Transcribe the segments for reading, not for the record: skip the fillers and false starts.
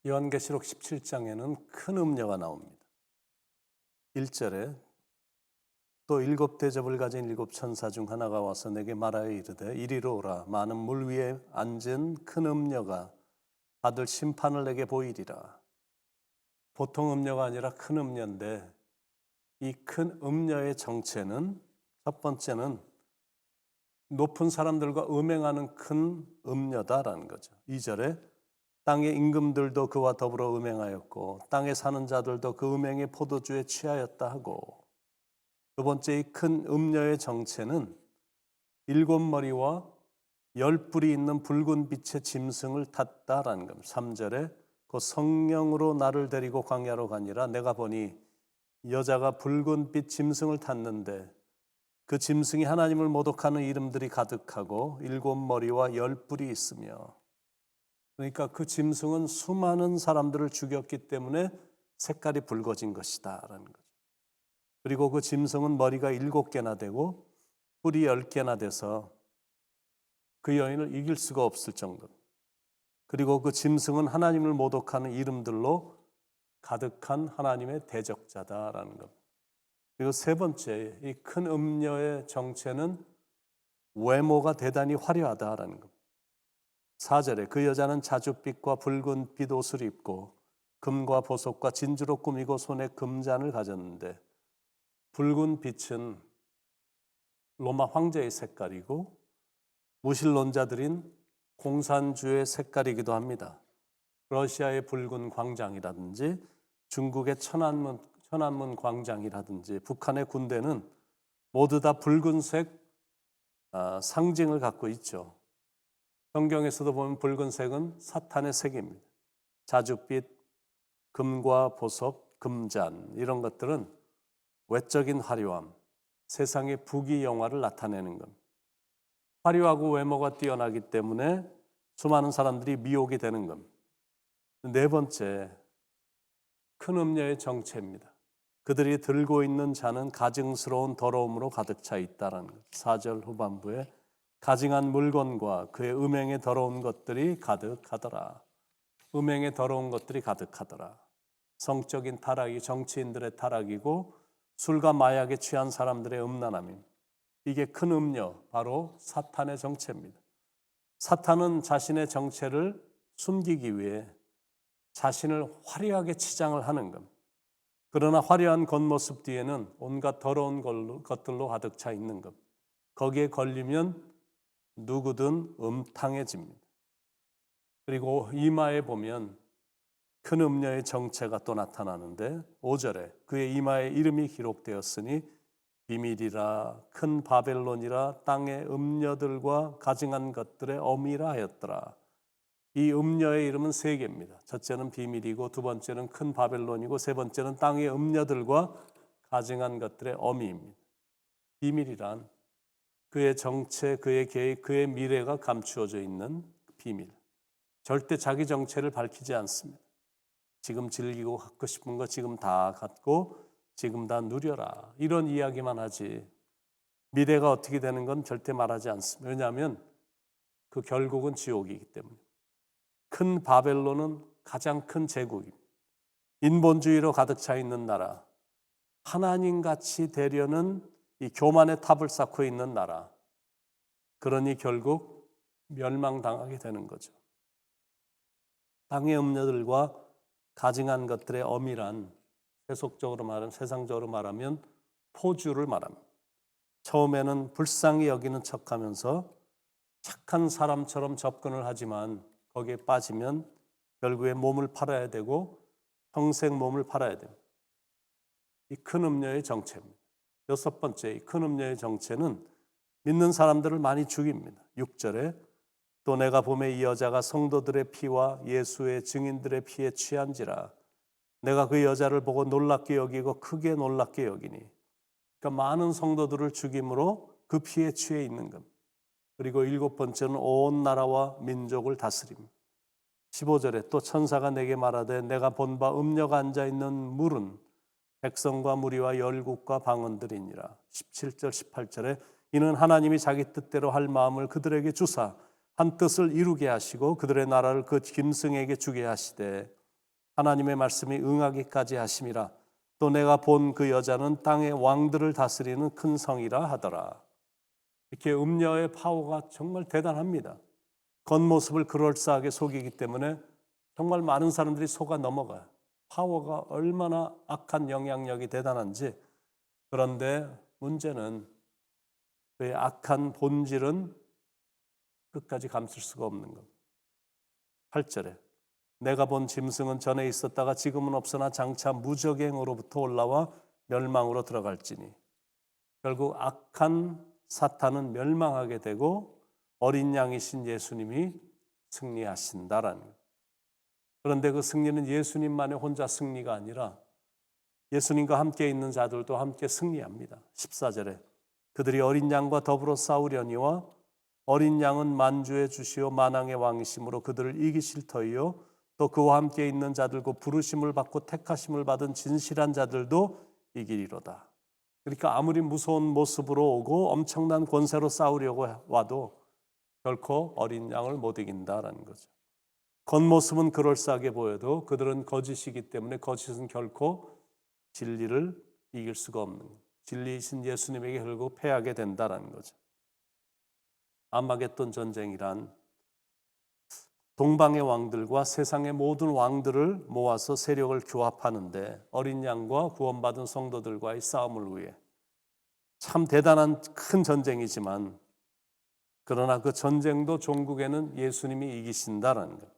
요한계시록 17장에는 큰 음녀가 나옵니다. 1절에 또 일곱 대접을 가진 일곱 천사 중 하나가 와서 내게 말하여 이르되 이리로 오라. 많은 물 위에 앉은 큰 음녀가 받을 심판을 내게 보이리라. 보통 음녀가 아니라 큰 음녀인데 이 큰 음녀의 정체는 첫 번째는 높은 사람들과 음행하는 큰 음녀다라는 거죠. 2절에 땅의 임금들도 그와 더불어 음행하였고 땅에 사는 자들도 그 음행의 포도주에 취하였다 하고, 두 번째 이 큰 음녀의 정체는 일곱 머리와 열 뿔이 있는 붉은 빛의 짐승을 탔다라는 겁니다. 3절에 그 성령으로 나를 데리고 광야로 가니라. 내가 보니 여자가 붉은 빛 짐승을 탔는데 그 짐승이 하나님을 모독하는 이름들이 가득하고 일곱 머리와 열 뿔이 있으며, 그러니까 그 짐승은 수많은 사람들을 죽였기 때문에 색깔이 붉어진 것이다라는 거죠. 그리고 그 짐승은 머리가 7개나 되고 뿔이 10개나 돼서 그 여인을 이길 수가 없을 정도. 그리고 그 짐승은 하나님을 모독하는 이름들로 가득한 하나님의 대적자다라는 것. 그리고 세 번째, 이 큰 음녀의 정체는 외모가 대단히 화려하다라는 것. 4절에 그 여자는 자줏빛과 붉은 빛 옷을 입고 금과 보석과 진주로 꾸미고 손에 금잔을 가졌는데, 붉은 빛은 로마 황제의 색깔이고 무신론자들인 공산주의 색깔이기도 합니다. 러시아의 붉은 광장이라든지 중국의 천안문 광장이라든지 북한의 군대는 모두 다 붉은색 상징을 갖고 있죠. 성경에서도 보면 붉은색은 사탄의 색입니다. 자줏빛, 금과 보석, 금잔, 이런 것들은 외적인 화려함, 세상의 부귀영화를 나타내는 겁니다. 화려하고 외모가 뛰어나기 때문에 수많은 사람들이 미혹이 되는 겁니다. 네 번째, 큰 음녀의 정체입니다. 그들이 들고 있는 잔은 가증스러운 더러움으로 가득 차 있다는 것. 4절 후반부에 가증한 물건과 그의 음행에 더러운 것들이 가득하더라. 음행에 더러운 것들이 가득하더라. 성적인 타락이 정치인들의 타락이고 술과 마약에 취한 사람들의 음란함입니다. 이게 큰 음녀, 바로 사탄의 정체입니다. 사탄은 자신의 정체를 숨기기 위해 자신을 화려하게 치장을 하는 겁니다. 그러나 화려한 겉모습 뒤에는 온갖 더러운 것들로 가득 차 있는 겁니다. 거기에 걸리면 누구든 음탕해집니다. 그리고 이마에 보면 큰 음녀의 정체가 또 나타나는데 5절에 그의 이마에 이름이 기록되었으니 비밀이라 큰 바벨론이라 땅의 음녀들과 가증한 것들의 어미라 하였더라. 이 음녀의 이름은 3개입니다. 첫째는 비밀이고 두 번째는 큰 바벨론이고 세 번째는 땅의 음녀들과 가증한 것들의 어미입니다. 비밀이란 그의 정체, 그의 계획, 그의 미래가 감추어져 있는 비밀. 절대 자기 정체를 밝히지 않습니다. 지금 즐기고 갖고 싶은 거 지금 다 갖고 지금 다 누려라, 이런 이야기만 하지 미래가 어떻게 되는 건 절대 말하지 않습니다. 왜냐하면 그 결국은 지옥이기 때문에. 큰 바벨론은 가장 큰 제국입니다. 인본주의로 가득 차 있는 나라, 하나님같이 되려는 이 교만의 탑을 쌓고 있는 나라, 그러니 결국 멸망당하게 되는 거죠. 땅의 음녀들과 가증한 것들의 어미란 세속적으로 말하면, 세상적으로 말하면 포주를 말합니다. 처음에는 불쌍히 여기는 척하면서 착한 사람처럼 접근을 하지만 거기에 빠지면 결국에 몸을 팔아야 되고 평생 몸을 팔아야 됩니다. 이 큰 음녀의 정체입니다. 6번째, 이 큰 음녀의 정체는 믿는 사람들을 많이 죽입니다. 6절에 또 내가 보매 이 여자가 성도들의 피와 예수의 증인들의 피에 취한지라. 내가 그 여자를 보고 놀랍게 여기고 크게 놀랍게 여기니. 그러니까 많은 성도들을 죽임으로 그 피에 취해 있는 겁니다. 그리고 7번째는 온 나라와 민족을 다스립니다. 15절에 또 천사가 내게 말하되 내가 본 바 음녀가 앉아있는 물은 백성과 무리와 열국과 방언들이니라. 17절 18절에 이는 하나님이 자기 뜻대로 할 마음을 그들에게 주사 한 뜻을 이루게 하시고 그들의 나라를 그 짐승에게 주게 하시되 하나님의 말씀이 응하기까지 하심이라. 또 내가 본 그 여자는 땅의 왕들을 다스리는 큰 성이라 하더라. 이렇게 음녀의 파워가 정말 대단합니다. 겉모습을 그럴싸하게 속이기 때문에 정말 많은 사람들이 속아 넘어가요. 파워가 얼마나 악한 영향력이 대단한지. 그런데 문제는 그의 악한 본질은 끝까지 감출 수가 없는 것. 8절에 내가 본 짐승은 전에 있었다가 지금은 없으나 장차 무적행으로부터 올라와 멸망으로 들어갈지니. 결국 악한 사탄은 멸망하게 되고 어린 양이신 예수님이 승리하신다라는 거예요. 그런데 그 승리는 예수님만의 혼자 승리가 아니라 예수님과 함께 있는 자들도 함께 승리합니다. 14절에 그들이 어린 양과 더불어 싸우려니와 어린 양은 만주의 주시오 만왕의 왕이심으로 그들을 이기실 터이요 또 그와 함께 있는 자들과 부르심을 받고 택하심을 받은 진실한 자들도 이기리로다. 그러니까 아무리 무서운 모습으로 오고 엄청난 권세로 싸우려고 와도 결코 어린 양을 못 이긴다라는 거죠. 겉모습은 그럴싸하게 보여도 그들은 거짓이기 때문에 거짓은 결코 진리를 이길 수가 없는 거예요. 진리이신 예수님에게 결국 패하게 된다라는 거죠. 아마겟돈 전쟁이란 동방의 왕들과 세상의 모든 왕들을 모아서 세력을 규합하는데 어린 양과 구원받은 성도들과의 싸움을 위해 참 대단한 큰 전쟁이지만 그러나 그 전쟁도 종국에는 예수님이 이기신다라는 거예요.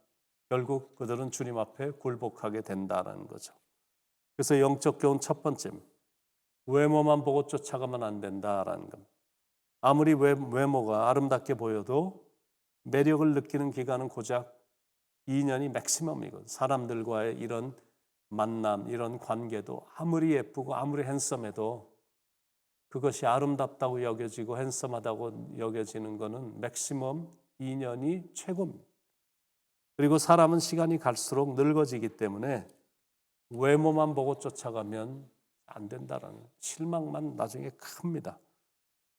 결국 그들은 주님 앞에 굴복하게 된다라는 거죠. 그래서 영적 교훈 첫 번째, 외모만 보고 쫓아가면 안 된다라는 겁니다. 아무리 외모가 아름답게 보여도 매력을 느끼는 기간은 고작 2년이 맥시멈이거든요. 사람들과의 이런 만남, 이런 관계도 아무리 예쁘고 아무리 핸섬해도 그것이 아름답다고 여겨지고 핸섬하다고 여겨지는 것은 맥시멈 2년이 최고입니다. 그리고 사람은 시간이 갈수록 늙어지기 때문에 외모만 보고 쫓아가면 안 된다라는 실망만 나중에 큽니다.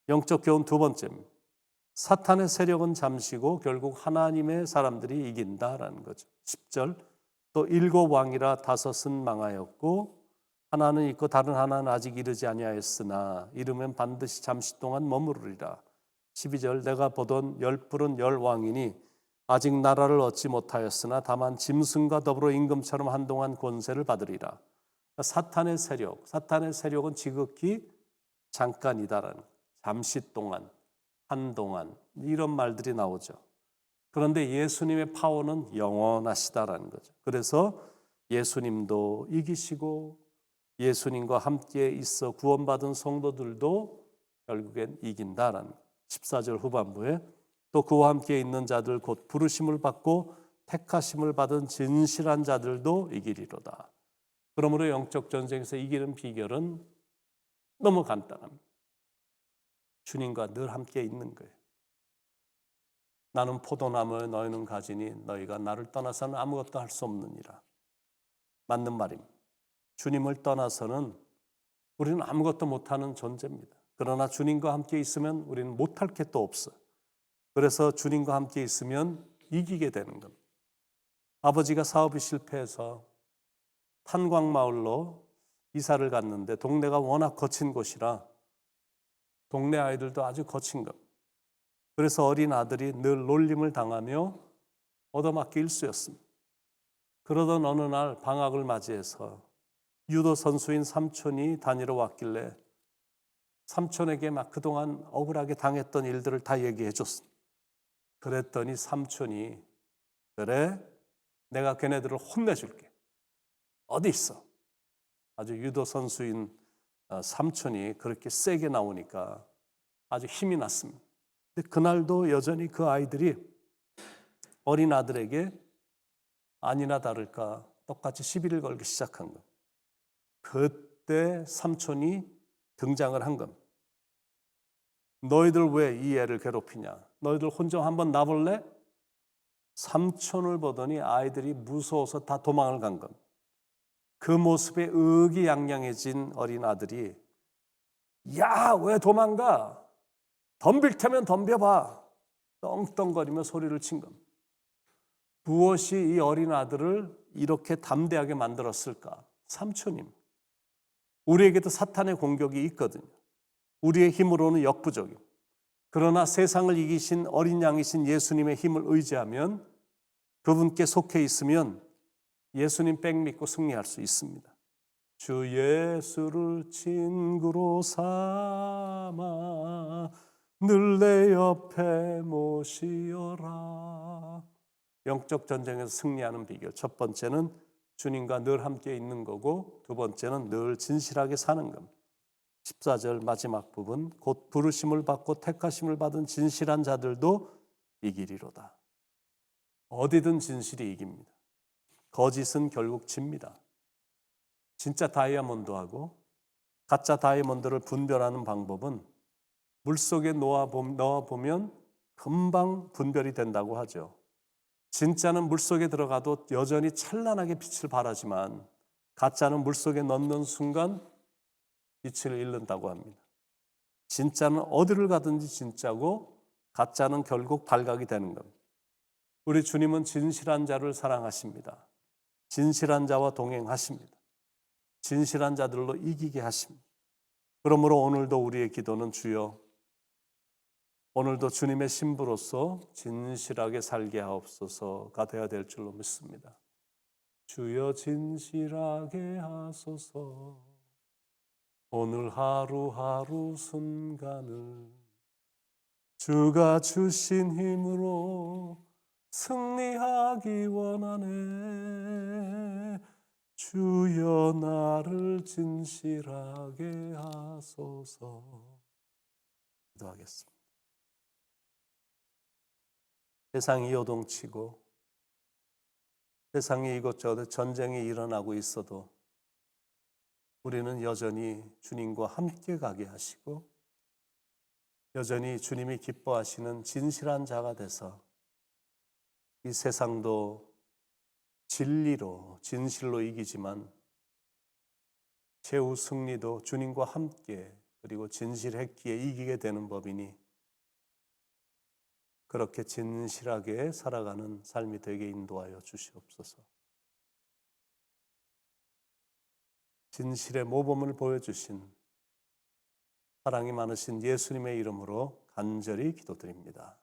영적 교훈 두 번째, 사탄의 세력은 잠시고 결국 하나님의 사람들이 이긴다라는 거죠. 10절, 또 7왕이라 5은 망하였고 하나는 있고 다른 하나는 아직 이르지 아니하였으나 이르면 반드시 잠시 동안 머무르리라. 12절, 내가 보던 10뿔은 10왕이니 아직 나라를 얻지 못하였으나 다만 짐승과 더불어 임금처럼 한동안 권세를 받으리라. 사탄의 세력은 지극히 잠깐이다라는, 잠시 동안, 한동안 이런 말들이 나오죠. 그런데 예수님의 파워는 영원하시다라는 거죠. 그래서 예수님도 이기시고 예수님과 함께 있어 구원받은 성도들도 결국엔 이긴다라는 거죠. 14절 후반부에 또 그와 함께 있는 자들 곧 부르심을 받고 택하심을 받은 진실한 자들도 이기리로다. 그러므로 영적 전쟁에서 이기는 비결은 너무 간단합니다. 주님과 늘 함께 있는 거예요. 나는 포도나무에 너희는 가지니 너희가 나를 떠나서는 아무것도 할 수 없느니라. 맞는 말입니다. 주님을 떠나서는 우리는 아무것도 못하는 존재입니다. 그러나 주님과 함께 있으면 우리는 못할 게 또 없어요. 그래서 주님과 함께 있으면 이기게 되는 겁니다. 아버지가 사업이 실패해서 탄광마을로 이사를 갔는데 동네가 워낙 거친 곳이라 동네 아이들도 아주 거친 겁니다. 그래서 어린 아들이 늘 놀림을 당하며 얻어맞기 일쑤였습니다. 그러던 어느 날 방학을 맞이해서 유도 선수인 삼촌이 다니러 왔길래 삼촌에게 막 그동안 억울하게 당했던 일들을 다 얘기해 줬습니다. 그랬더니 삼촌이 그래 내가 걔네들을 혼내줄게. 어디 있어? 아주 유도 선수인 삼촌이 그렇게 세게 나오니까 아주 힘이 났습니다. 근데 그날도 여전히 그 아이들이 어린 아들에게 아니나 다를까 똑같이 시비를 걸기 시작한 것. 그때 삼촌이 등장을 한 겁니다. 너희들 왜 이 애를 괴롭히냐? 너희들 혼자 한번 놔볼래? 삼촌을 보더니 아이들이 무서워서 다 도망을 간 겁니다. 그 모습에 의기양양해진 어린 아들이 야, 왜 도망가? 덤빌 테면 덤벼봐. 떵떵거리며 소리를 친 겁니다. 무엇이 이 어린 아들을 이렇게 담대하게 만들었을까? 삼촌님. 우리에게도 사탄의 공격이 있거든요. 우리의 힘으로는 역부족이요. 그러나 세상을 이기신 어린 양이신 예수님의 힘을 의지하면, 그분께 속해 있으면 예수님 백 믿고 승리할 수 있습니다. 주 예수를 친구로 삼아 늘 내 옆에 모시어라. 영적 전쟁에서 승리하는 비결. 첫 번째는 주님과 늘 함께 있는 거고, 두 번째는 늘 진실하게 사는 겁니다. 14절 마지막 부분, 곧 부르심을 받고 택하심을 받은 진실한 자들도 이기리로다. 어디든 진실이 이깁니다. 거짓은 결국 집니다. 진짜 다이아몬드하고 가짜 다이아몬드를 분별하는 방법은 물속에 넣어보면 금방 분별이 된다고 하죠. 진짜는 물속에 들어가도 여전히 찬란하게 빛을 발하지만, 가짜는 물속에 넣는 순간 빛을 잃는다고 합니다. 진짜는 어디를 가든지 진짜고, 가짜는 결국 발각이 되는 겁니다. 우리 주님은 진실한 자를 사랑하십니다. 진실한 자와 동행하십니다. 진실한 자들로 이기게 하십니다. 그러므로 오늘도 우리의 기도는 주여, 오늘도 주님의 신부로서 진실하게 살게 하옵소서가 되어야 될 줄로 믿습니다. 주여 진실하게 하소서. 오늘 하루하루 순간을 주가 주신 힘으로 승리하기 원하네. 주여 나를 진실하게 하소서. 기도하겠습니다. 세상이 요동치고 세상에 이것저것 전쟁이 일어나고 있어도 우리는 여전히 주님과 함께 가게 하시고, 여전히 주님이 기뻐하시는 진실한 자가 돼서 이 세상도 진리로, 진실로 이기지만 최후 승리도 주님과 함께, 그리고 진실했기에 이기게 되는 법이니, 그렇게 진실하게 살아가는 삶이 되게 인도하여 주시옵소서. 진실의 모범을 보여주신 사랑이 많으신 예수님의 이름으로 간절히 기도드립니다.